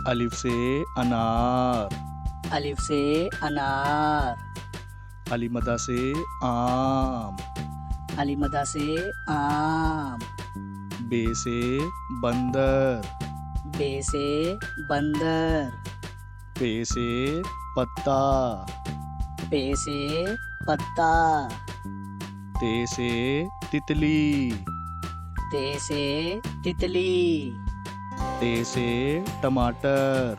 अलिफ से अनार। अलिफ से अनार। अलीमदा से आम। अलीमदा से आम। बे से बंदर। बे से बंदर। पे से पत्ता। पे से पत्ता। ते से तितली। ते से तितली। टे से टमाटर।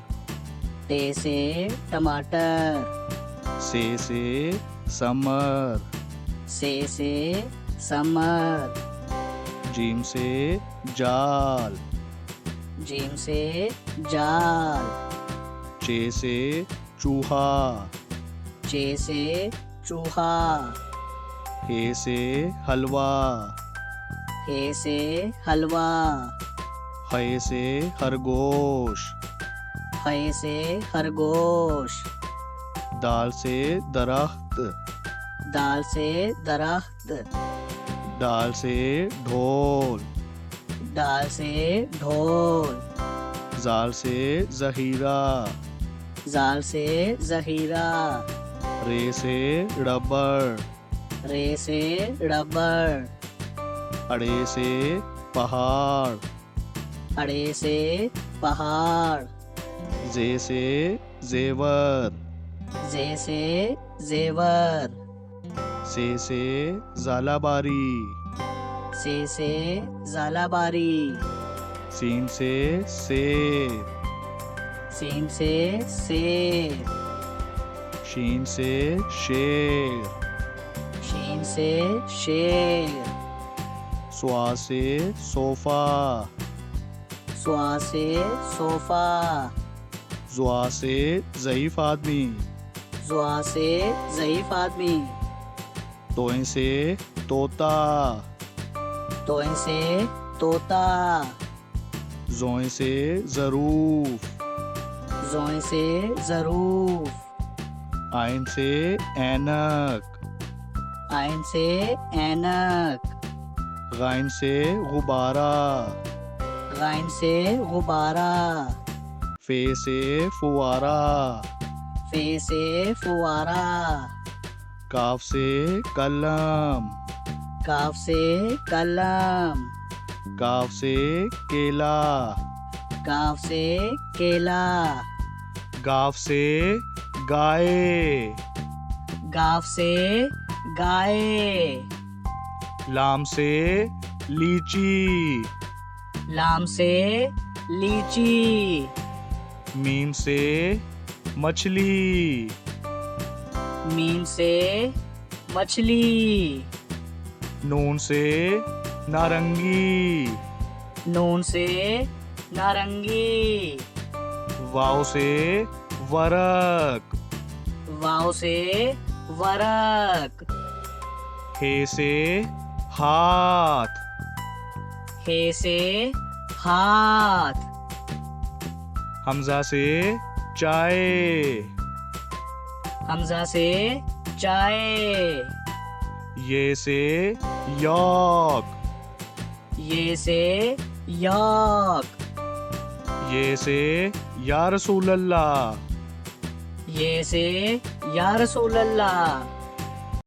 टे से टमाटर। से समर। से समर। जीम से जाल। जीम से जाल। चे से चूहा। चे से चूहा। हे से हलवा। हे से हलवा। है से खरगोश। है से खरगोश। दाल से दरख्त। दाल से दरख्त। दाल से ढोल। दाल से ढोल। जाल से जहीरा। जाल से जहीरा। रे से रबड़। रे से रबड़। अड़े से पहाड़। अड़े से पहाड़। जे से जेवर। जे से जेवर। से जालाबारी। से जालाबारी। सीन से सेब। सीन से सेब। शीन से शेर। शीन से शेर। स्वा से सोफा। स्वा से सोफा। जुआ से ज़ईफ आदमी। जुआ से ज़ईफ आदमी। तोए से तोता। तोए से तोता। जोए से ज़रूफ। जोए से ज़रूफ। आइन से ऐनक। आइन से ऐनक। गाइन से गुब्बारा। गाइन से गुब्बारा। फे से फुवारा। फे से फुवारा। काफ से कलम। काफ से कलम। काफ से केला। काफ से केला। गाफ से गाय। गाफ से गाय। लाम से लीची। लाम से लीची। मीम से मछली। मीम से मछली। नून से नारंगी। नून से नारंगी। वाव से वरक। वाव से वरक। हे से हाथ। हे से हाथ। हमजा से चाय। हमजा से चाय। ये से यॉक। ये से यॉक। ये से या रसूल अल्लाह। ये से या रसूल अल्लाह।